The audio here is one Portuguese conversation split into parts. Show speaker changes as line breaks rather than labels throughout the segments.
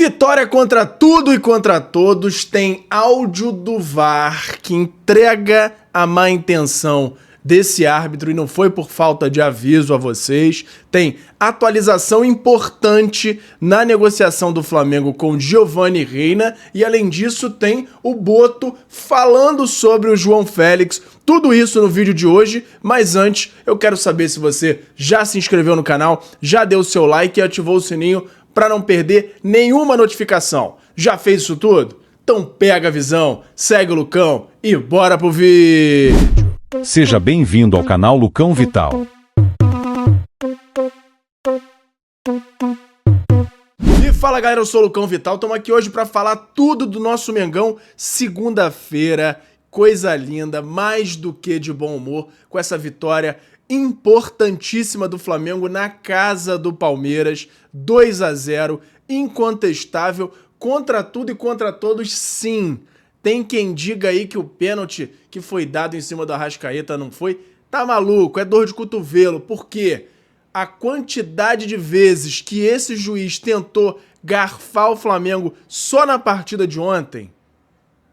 Vitória contra tudo e contra todos. Tem áudio do VAR que entrega a má intenção desse árbitro e não foi por falta de aviso a vocês. Tem atualização importante na negociação do Flamengo com Giovani Reyna e além disso tem o Boto falando sobre o João Félix. Tudo isso no vídeo de hoje, mas antes eu quero saber se você já se inscreveu no canal, já deu o seu like e ativou o sininho para não perder nenhuma notificação. Já fez isso tudo? Então pega a visão, segue o Lucão e bora pro vídeo!
Seja bem-vindo ao canal Lucão Vital.
E fala galera, eu sou o Lucão Vital, estamos aqui hoje para falar tudo do nosso Mengão. Segunda-feira, coisa linda, mais do que de bom humor, com essa vitória importantíssima do Flamengo na casa do Palmeiras, 2-0, incontestável, contra tudo e contra todos, sim. Tem quem diga aí que o pênalti que foi dado em cima do Arrascaeta não foi. Tá maluco, é dor de cotovelo. Por quê? A quantidade de vezes que esse juiz tentou garfar o Flamengo só na partida de ontem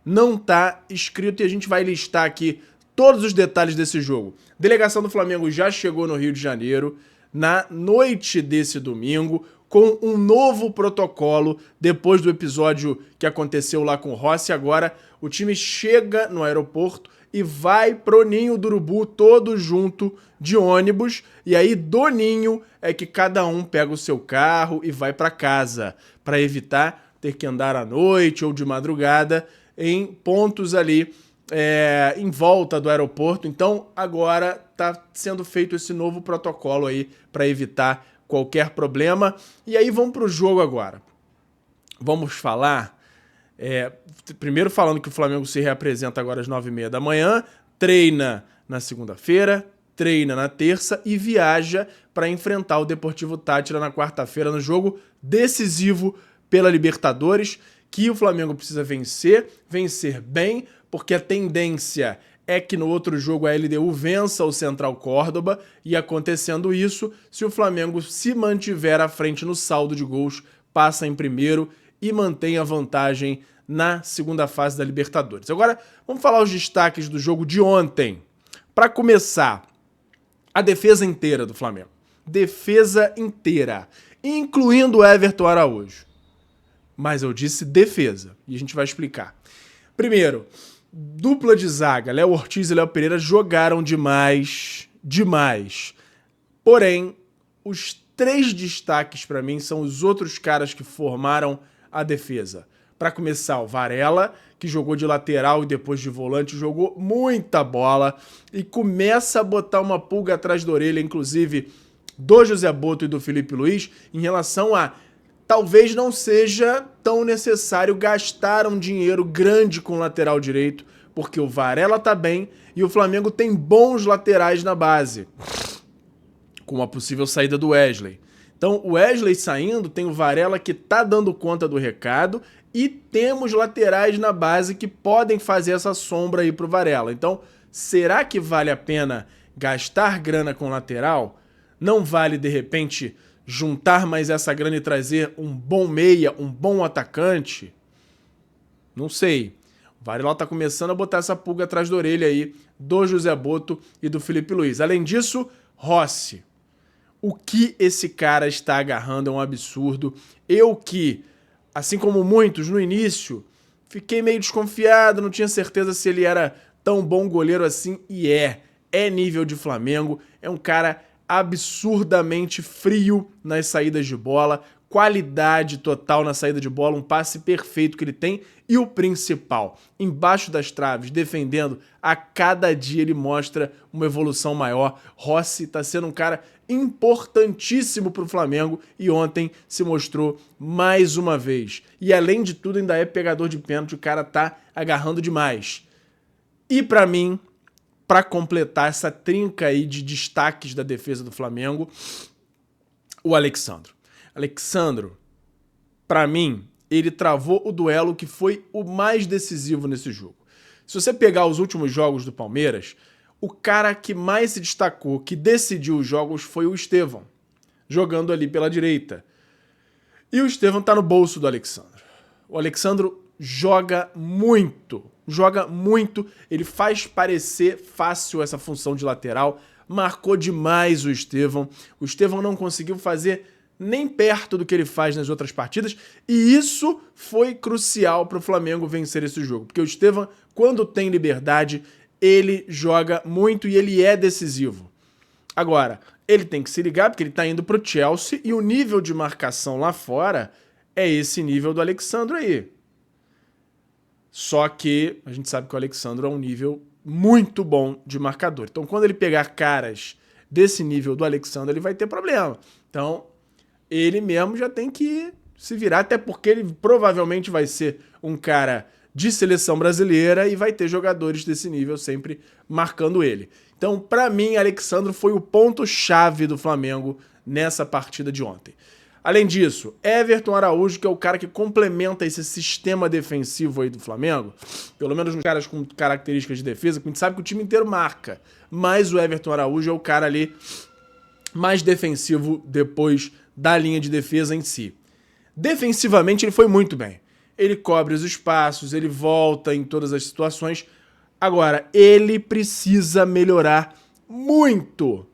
não tá escrito e a gente vai listar aqui todos os detalhes desse jogo. Delegação do Flamengo já chegou no Rio de Janeiro na noite desse domingo com um novo protocolo depois do episódio que aconteceu lá com o Rossi. Agora o time chega no aeroporto e vai pro Ninho do Urubu todo junto de ônibus. E aí do Ninho é que cada um pega o seu carro e vai para casa para evitar ter que andar à noite ou de madrugada em pontos ali em volta do aeroporto. Então agora está sendo feito esse novo protocolo aí para evitar qualquer problema. E aí vamos para o jogo agora. Vamos falar, primeiro falando que o Flamengo se reapresenta agora às 9h30 da manhã, treina na segunda-feira, treina na terça e viaja para enfrentar o Deportivo Táchira na quarta-feira no jogo decisivo pela Libertadores, que o Flamengo precisa vencer bem, porque a tendência é que no outro jogo a LDU vença o Central Córdoba e acontecendo isso, se o Flamengo se mantiver à frente no saldo de gols, passa em primeiro e mantém a vantagem na segunda fase da Libertadores. Agora, vamos falar os destaques do jogo de ontem. Para começar, a defesa inteira do Flamengo. Defesa inteira, incluindo o Everton Araújo. Mas eu disse defesa, e a gente vai explicar. Primeiro, dupla de zaga, Léo Ortiz e Léo Pereira jogaram demais. Porém, os três destaques para mim são os outros caras que formaram a defesa. Para começar, o Varela, que jogou de lateral e depois de volante, jogou muita bola e começa a botar uma pulga atrás da orelha, inclusive do José Boto e do Felipe Luiz, em relação a talvez não seja tão necessário gastar um dinheiro grande com o lateral direito, porque o Varela tá bem e o Flamengo tem bons laterais na base, com a possível saída do Wesley. Então o Wesley saindo, tem o Varela que tá dando conta do recado e temos laterais na base que podem fazer essa sombra aí pro Varela. Então, será que vale a pena gastar grana com lateral? Não vale, de repente, juntar mais essa grana e trazer um bom meia, um bom atacante? Não sei. O Varela tá começando a botar essa pulga atrás da orelha aí do José Boto e do Felipe Luiz. Além disso, Rossi. O que esse cara está agarrando é um absurdo. Eu que, assim como muitos no início, fiquei meio desconfiado, não tinha certeza se ele era tão bom goleiro assim, e é nível de Flamengo, é um cara absurdamente frio nas saídas de bola, qualidade total na saída de bola, um passe perfeito que ele tem e o principal, embaixo das traves, defendendo, a cada dia ele mostra uma evolução maior. Rossi tá sendo um cara importantíssimo pro Flamengo e ontem se mostrou mais uma vez. E além de tudo ainda é pegador de pênalti, o cara tá agarrando demais. E pra mim, para completar essa trinca aí de destaques da defesa do Flamengo, o Alexandro. Alexandro, para mim, ele travou o duelo que foi o mais decisivo nesse jogo. Se você pegar os últimos jogos do Palmeiras, o cara que mais se destacou, que decidiu os jogos, foi o Estevão, jogando ali pela direita. E o Estevão tá no bolso do Alexandro. O Alexandro joga muito, ele faz parecer fácil essa função de lateral, marcou demais o Estevão não conseguiu fazer nem perto do que ele faz nas outras partidas, e isso foi crucial para o Flamengo vencer esse jogo, porque o Estevão, quando tem liberdade, ele joga muito e ele é decisivo. Agora, ele tem que se ligar porque ele tá indo pro Chelsea e o nível de marcação lá fora é esse nível do Alexandro aí. Só que a gente sabe que o Alexandro é um nível muito bom de marcador. Então, quando ele pegar caras desse nível do Alexandro, ele vai ter problema. Então, ele mesmo já tem que se virar, até porque ele provavelmente vai ser um cara de seleção brasileira e vai ter jogadores desse nível sempre marcando ele. Então, pra mim, Alexandro foi o ponto-chave do Flamengo nessa partida de ontem. Além disso, Everton Araújo, que é o cara que complementa esse sistema defensivo aí do Flamengo, pelo menos nos caras com características de defesa, que a gente sabe que o time inteiro marca, mas o Everton Araújo é o cara ali mais defensivo depois da linha de defesa em si. Defensivamente, ele foi muito bem. Ele cobre os espaços, ele volta em todas as situações. Agora, ele precisa melhorar muito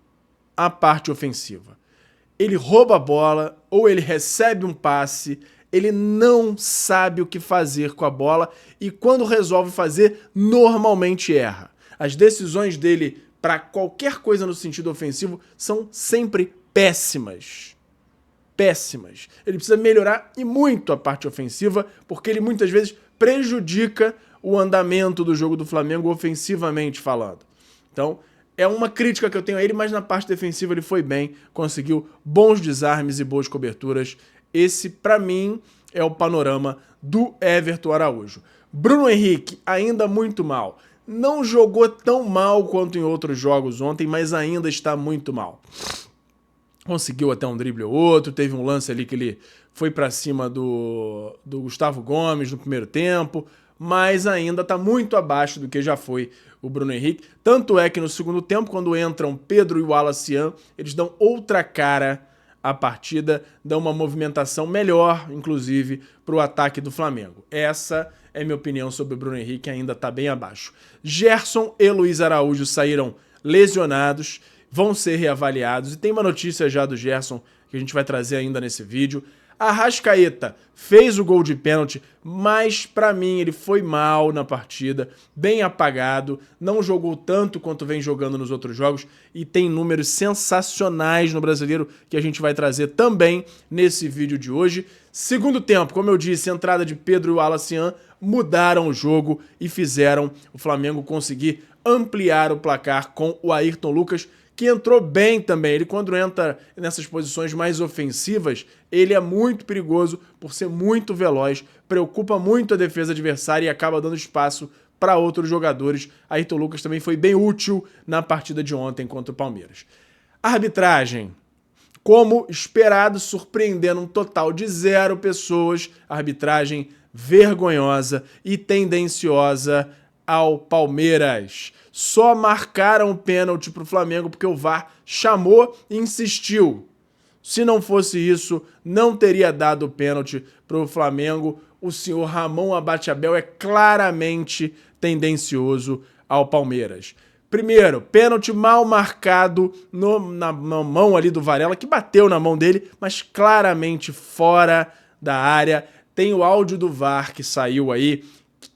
a parte ofensiva. Ele rouba a bola ou ele recebe um passe, ele não sabe o que fazer com a bola e quando resolve fazer, normalmente erra. As decisões dele para qualquer coisa no sentido ofensivo são sempre péssimas. Péssimas. Ele precisa melhorar e muito a parte ofensiva, porque ele muitas vezes prejudica o andamento do jogo do Flamengo ofensivamente falando. Então, é uma crítica que eu tenho a ele, mas na parte defensiva ele foi bem, conseguiu bons desarmes e boas coberturas. Esse, pra mim, é o panorama do Everton Araújo. Bruno Henrique, ainda muito mal. Não jogou tão mal quanto em outros jogos ontem, mas ainda está muito mal. Conseguiu até um drible ou outro, teve um lance ali que ele foi pra cima do Gustavo Gomes no primeiro tempo, mas ainda está muito abaixo do que já foi o Bruno Henrique. Tanto é que no segundo tempo, quando entram Pedro e o Wallace, eles dão outra cara à partida, dão uma movimentação melhor, inclusive, para o ataque do Flamengo. Essa é minha opinião sobre o Bruno Henrique, ainda está bem abaixo. Gerson e Luiz Araújo saíram lesionados, vão ser reavaliados, e tem uma notícia já do Gerson que a gente vai trazer ainda nesse vídeo. Arrascaeta fez o gol de pênalti, mas pra mim ele foi mal na partida, bem apagado, não jogou tanto quanto vem jogando nos outros jogos e tem números sensacionais no Brasileiro que a gente vai trazer também nesse vídeo de hoje. Segundo tempo, como eu disse, a entrada de Pedro e o Wallace mudaram o jogo e fizeram o Flamengo conseguir ampliar o placar com o Ayrton Lucas, que entrou bem também. Ele, quando entra nessas posições mais ofensivas, ele é muito perigoso por ser muito veloz, preocupa muito a defesa adversária e acaba dando espaço para outros jogadores. Ayrton Lucas também foi bem útil na partida de ontem contra o Palmeiras. Arbitragem. Como esperado, surpreendendo um total de 0 pessoas. Arbitragem vergonhosa e tendenciosa ao Palmeiras. Só marcaram o pênalti para o Flamengo porque o VAR chamou e insistiu. Se não fosse isso, não teria dado o pênalti para o Flamengo. O senhor Ramon Abateabel é claramente tendencioso ao Palmeiras. Primeiro, pênalti mal marcado na mão ali do Varela, que bateu na mão dele, mas claramente fora da área. Tem o áudio do VAR que saiu aí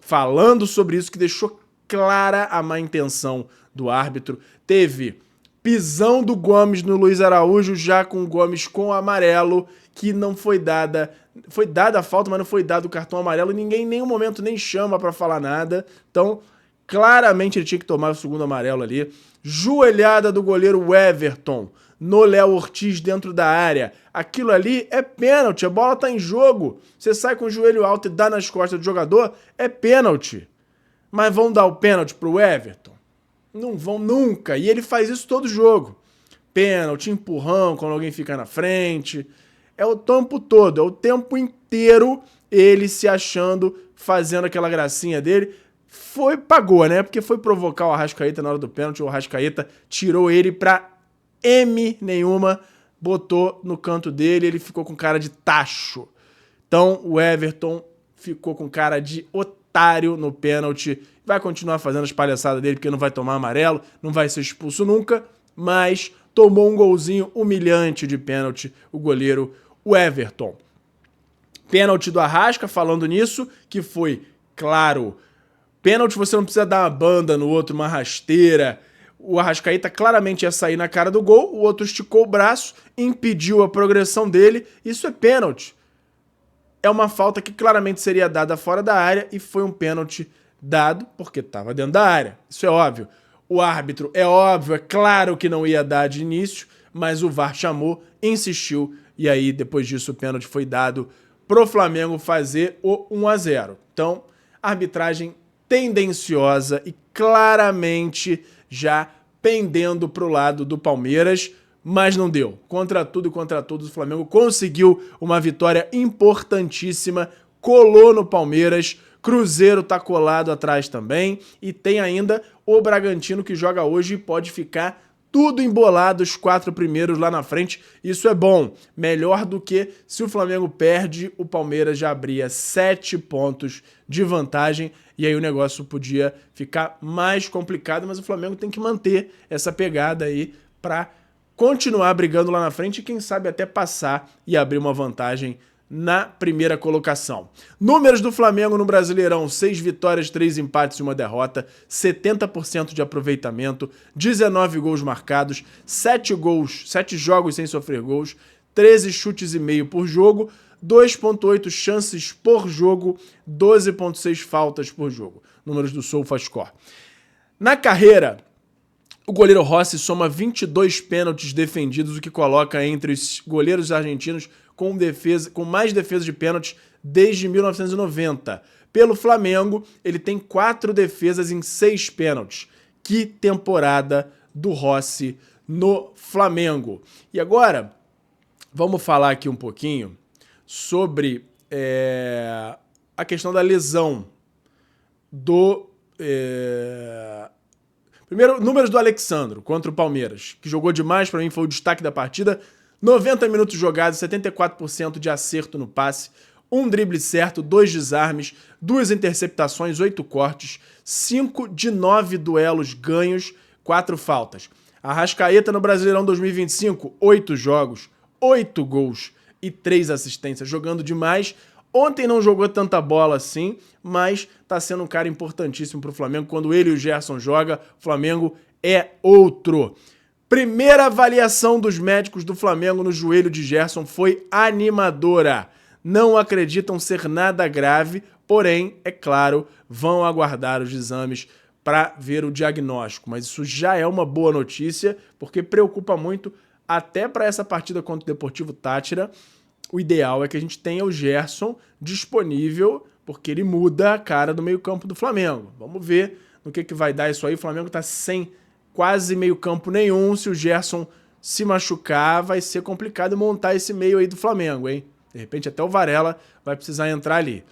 falando sobre isso, que deixou clara a má intenção do árbitro. Teve pisão do Gomes no Luiz Araújo, já com o Gomes com amarelo, que não foi dada. Foi dada a falta, mas não foi dado o cartão amarelo. Ninguém em nenhum momento nem chama pra falar nada. Então, claramente ele tinha que tomar o segundo amarelo ali. Joelhada do goleiro Everton no Léo Ortiz dentro da área. Aquilo ali é pênalti, a bola tá em jogo. Você sai com o joelho alto e dá nas costas do jogador, é pênalti. Mas vão dar o pênalti pro Everton? Não vão nunca. E ele faz isso todo jogo. Pênalti, empurrão, quando alguém fica na frente. É o tempo todo, é o tempo inteiro ele se achando, fazendo aquela gracinha dele. Pagou, né? Porque foi provocar o Arrascaeta na hora do pênalti. O Arrascaeta tirou ele pra M nenhuma, botou no canto dele, ele ficou com cara de tacho. Então o Everton ficou com cara de otário no pênalti, vai continuar fazendo as palhaçadas dele porque não vai tomar amarelo, não vai ser expulso nunca, mas tomou um golzinho humilhante de pênalti o goleiro o Everton. Pênalti do Arrasca, falando nisso, que foi, claro, pênalti você não precisa dar uma banda no outro, uma rasteira. O Arrascaeta claramente ia sair na cara do gol, o outro esticou o braço, impediu a progressão dele, isso é pênalti. É uma falta que claramente seria dada fora da área e foi um pênalti dado porque estava dentro da área, isso é óbvio. O árbitro, é óbvio, é claro que não ia dar de início, mas o VAR chamou, insistiu, e aí depois disso o pênalti foi dado pro Flamengo fazer o 1-0. Então, arbitragem tendenciosa e claramente já pendendo pro lado do Palmeiras, mas não deu. Contra tudo e contra todos, o Flamengo conseguiu uma vitória importantíssima, colou no Palmeiras, Cruzeiro tá colado atrás também, e tem ainda o Bragantino que joga hoje e pode ficar tudo embolado, os 4 primeiros lá na frente. Isso é bom, melhor do que se o Flamengo perde, o Palmeiras já abria 7 pontos de vantagem, e aí o negócio podia ficar mais complicado, mas o Flamengo tem que manter essa pegada aí para continuar brigando lá na frente e quem sabe até passar e abrir uma vantagem na primeira colocação. Números do Flamengo no Brasileirão: 6 vitórias, 3 empates e 1 derrota, 70% de aproveitamento, 19 gols marcados, 7 jogos sem sofrer gols, 13 chutes e meio por jogo, 2.8 chances por jogo, 12.6 faltas por jogo. Números do SofaScore. Na carreira, o goleiro Rossi soma 22 pênaltis defendidos, o que coloca entre os goleiros argentinos com mais defesas de pênaltis desde 1990. Pelo Flamengo, ele tem 4 defesas em 6 pênaltis. Que temporada do Rossi no Flamengo. E agora, vamos falar aqui um pouquinho sobre a questão da lesão do... Primeiro, números do Alexandro contra o Palmeiras, que jogou demais, para mim foi o destaque da partida. 90 minutos jogados, 74% de acerto no passe, 1 drible certo, 2 desarmes, 2 interceptações, 8 cortes, 5 de 9 duelos ganhos, 4 faltas. Arrascaeta no Brasileirão 2025, 8 jogos, 8 gols e 3 assistências, jogando demais. Ontem não jogou tanta bola assim, mas tá sendo um cara importantíssimo pro Flamengo. Quando ele e o Gerson jogam, o Flamengo é outro. Primeira avaliação dos médicos do Flamengo no joelho de Gerson foi animadora. Não acreditam ser nada grave, porém, é claro, vão aguardar os exames para ver o diagnóstico. Mas isso já é uma boa notícia, porque preocupa muito até para essa partida contra o Deportivo Táchira. O ideal é que a gente tenha o Gerson disponível, porque ele muda a cara do meio-campo do Flamengo. Vamos ver no que vai dar isso aí. O Flamengo tá sem quase meio-campo nenhum. Se o Gerson se machucar, vai ser complicado montar esse meio aí do Flamengo, hein? De repente até o Varela vai precisar entrar ali.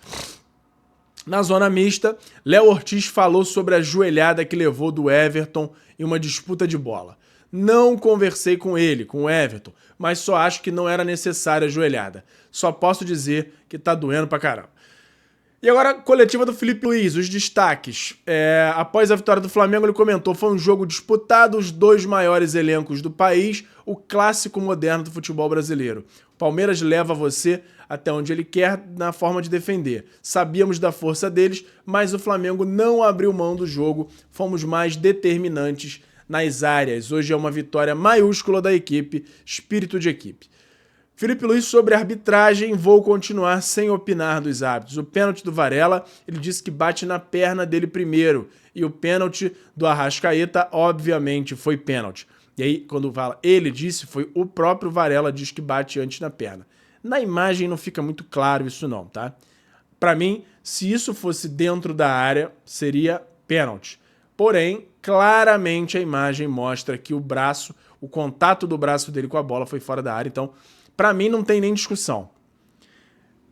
Na zona mista, Léo Ortiz falou sobre a joelhada que levou do Everton em uma disputa de bola. Não conversei com ele, com o Everton, mas só acho que não era necessária a joelhada. Só posso dizer que tá doendo pra caramba. E agora, coletiva do Felipe Luiz, os destaques. Após a vitória do Flamengo, ele comentou: foi um jogo disputado, os 2 maiores elencos do país, o clássico moderno do futebol brasileiro. O Palmeiras leva você até onde ele quer na forma de defender. Sabíamos da força deles, mas o Flamengo não abriu mão do jogo, fomos mais determinantes nas áreas. Hoje é uma vitória maiúscula da equipe, espírito de equipe. Felipe Luiz sobre arbitragem: vou continuar sem opinar dos árbitros. O pênalti do Varela, ele disse que bate na perna dele primeiro. E o pênalti do Arrascaeta, obviamente, foi pênalti. E aí, quando fala ele disse, foi o próprio Varela diz que bate antes na perna. Na imagem não fica muito claro isso não, tá? Pra mim, se isso fosse dentro da área, seria pênalti. Porém, claramente a imagem mostra que o contato do braço dele com a bola foi fora da área, então... Pra mim não tem nem discussão.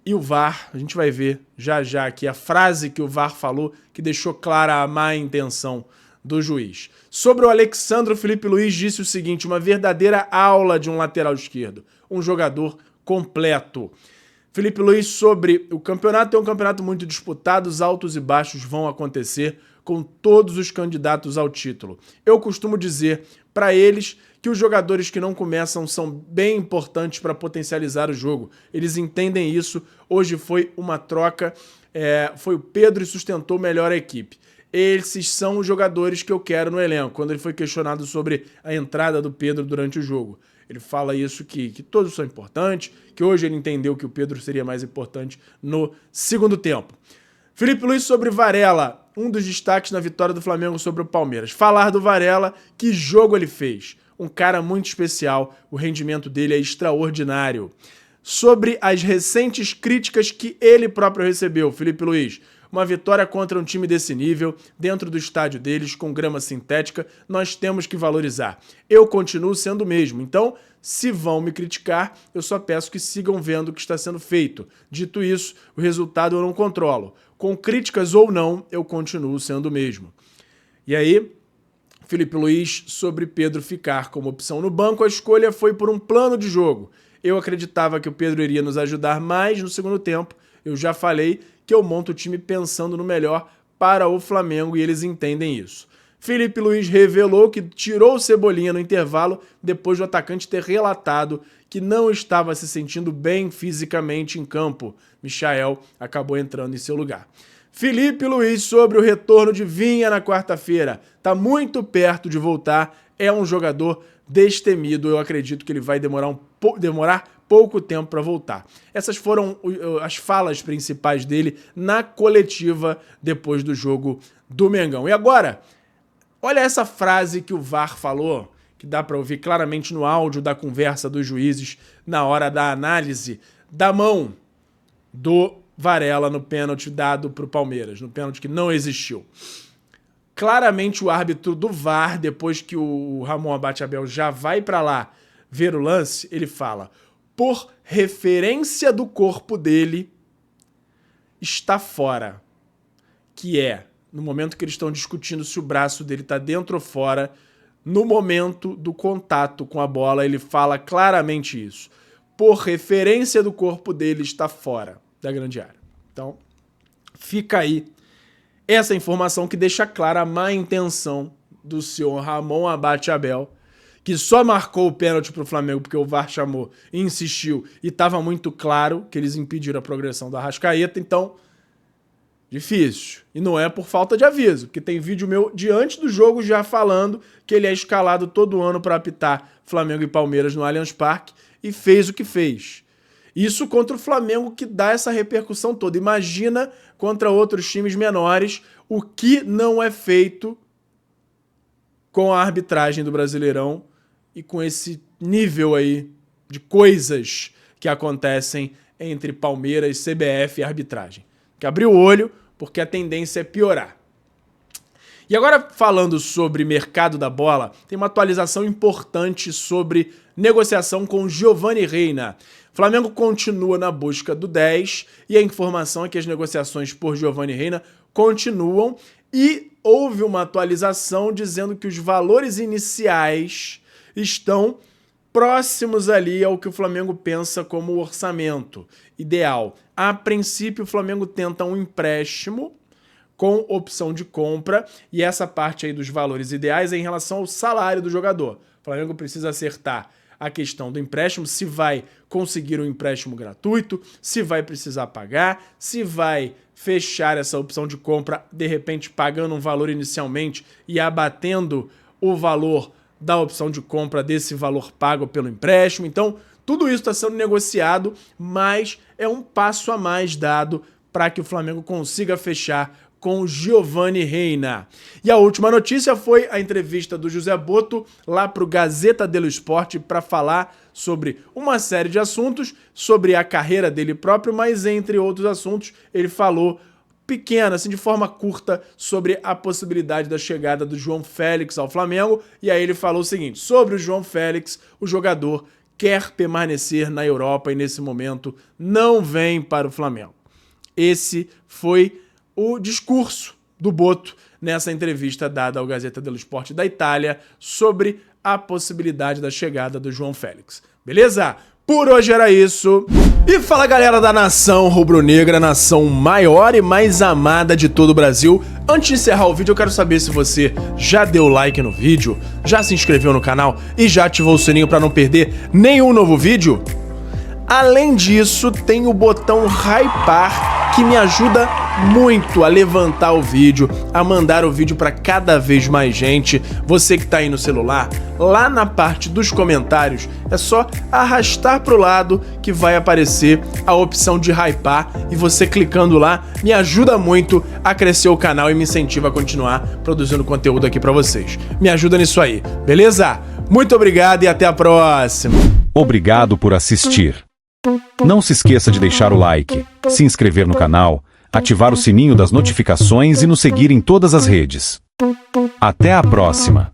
E o VAR, a gente vai ver já já aqui a frase que o VAR falou que deixou clara a má intenção do juiz. Sobre o Alexandro, Felipe Luiz disse o seguinte: uma verdadeira aula de um lateral esquerdo, um jogador completo. Felipe Luiz sobre o campeonato. É um campeonato muito disputado, os altos e baixos vão acontecer com todos os candidatos ao título. Eu costumo dizer para eles que os jogadores que não começam são bem importantes para potencializar o jogo. Eles entendem isso. Hoje foi uma troca, foi o Pedro e sustentou melhor a equipe. Esses são os jogadores que eu quero no elenco. Quando ele foi questionado sobre a entrada do Pedro durante o jogo, ele fala isso, que todos são importantes, que hoje ele entendeu que o Pedro seria mais importante no segundo tempo. Felipe Luiz sobre Varela, um dos destaques na vitória do Flamengo sobre o Palmeiras. Falar do Varela, que jogo ele fez. Um cara muito especial, o rendimento dele é extraordinário. Sobre as recentes críticas que ele próprio recebeu, Felipe Luiz, uma vitória contra um time desse nível, dentro do estádio deles, com grama sintética, nós temos que valorizar. Eu continuo sendo o mesmo, então, se vão me criticar, eu só peço que sigam vendo o que está sendo feito. Dito isso, o resultado eu não controlo. Com críticas ou não, eu continuo sendo o mesmo. E aí, Felipe Luiz sobre Pedro ficar como opção no banco, a escolha foi por um plano de jogo. Eu acreditava que o Pedro iria nos ajudar mais no segundo tempo. Eu já falei que eu monto o time pensando no melhor para o Flamengo e eles entendem isso. Felipe Luiz revelou que tirou o Cebolinha no intervalo depois do atacante ter relatado que não estava se sentindo bem fisicamente em campo. Michael acabou entrando em seu lugar. Felipe Luiz sobre o retorno de Vinha na quarta-feira. Está muito perto de voltar, é um jogador destemido, eu acredito que ele vai demorar pouco tempo para voltar. Essas foram as falas principais dele na coletiva depois do jogo do Mengão. E agora, olha essa frase que o VAR falou, que dá para ouvir claramente no áudio da conversa dos juízes na hora da análise da mão do Varela no pênalti dado para o Palmeiras, no pênalti que não existiu. Claramente o árbitro do VAR, depois que o Ramon Abate-Abel já vai para lá ver o lance, ele fala: por referência do corpo dele, está fora. Que é, no momento que eles estão discutindo se o braço dele está dentro ou fora, no momento do contato com a bola, ele fala claramente isso. Por referência do corpo dele, está fora da grande área. Então, fica aí essa informação que deixa clara a má intenção do senhor Ramon Abate-Abel, que só marcou o pênalti para o Flamengo porque o VAR chamou e insistiu, e estava muito claro que eles impediram a progressão do Arrascaeta. Então, difícil. E não é por falta de aviso, porque tem vídeo meu de antes do jogo já falando que ele é escalado todo ano para apitar Flamengo e Palmeiras no Allianz Parque e fez o que fez. Isso contra o Flamengo, que dá essa repercussão toda. Imagina contra outros times menores o que não é feito com a arbitragem do Brasileirão e com esse nível aí de coisas que acontecem entre Palmeiras, CBF e arbitragem. Que abriu o olho, porque a tendência é piorar. E agora, falando sobre mercado da bola, tem uma atualização importante sobre negociação com Giovanni Reina. Flamengo continua na busca do 10 e a informação é que as negociações por Giovanni Reina continuam e houve uma atualização dizendo que os valores iniciais estão próximos ali ao que o Flamengo pensa como orçamento ideal. A princípio, o Flamengo tenta um empréstimo com opção de compra, e essa parte aí dos valores ideais é em relação ao salário do jogador. O Flamengo precisa acertar a questão do empréstimo, se vai conseguir um empréstimo gratuito, se vai precisar pagar, se vai fechar essa opção de compra, de repente pagando um valor inicialmente e abatendo o valor da opção de compra desse valor pago pelo empréstimo. Então, tudo isso está sendo negociado, mas é um passo a mais dado para que o Flamengo consiga fechar com Giovanni Reina. E a última notícia foi a entrevista do José Boto lá para o Gazeta dello Sport para falar sobre uma série de assuntos, sobre a carreira dele próprio, mas entre outros assuntos ele falou pequena, assim, de forma curta, sobre a possibilidade da chegada do João Félix ao Flamengo. E aí ele falou o seguinte: sobre o João Félix, o jogador quer permanecer na Europa e nesse momento não vem para o Flamengo. Esse foi o discurso do Boto nessa entrevista dada ao Gazeta dello Sport da Itália sobre a possibilidade da chegada do João Félix. Beleza? Por hoje era isso. E fala, galera da nação rubro-negra, nação maior e mais amada de todo o Brasil. Antes de encerrar o vídeo, eu quero saber se você já deu like no vídeo, já se inscreveu no canal e já ativou o sininho para não perder nenhum novo vídeo. Além disso, tem o botão hypar, que me ajuda muito a levantar o vídeo, a mandar o vídeo para cada vez mais gente. Você que tá aí no celular, lá na parte dos comentários, é só arrastar pro lado que vai aparecer a opção de hypar, e você clicando lá me ajuda muito a crescer o canal e me incentiva a continuar produzindo conteúdo aqui para vocês. Me ajuda nisso aí, beleza? Muito obrigado e até a próxima!
Obrigado por assistir. Não se esqueça de deixar o like, se inscrever no canal, ativar o sininho das notificações e nos seguir em todas as redes. Até a próxima!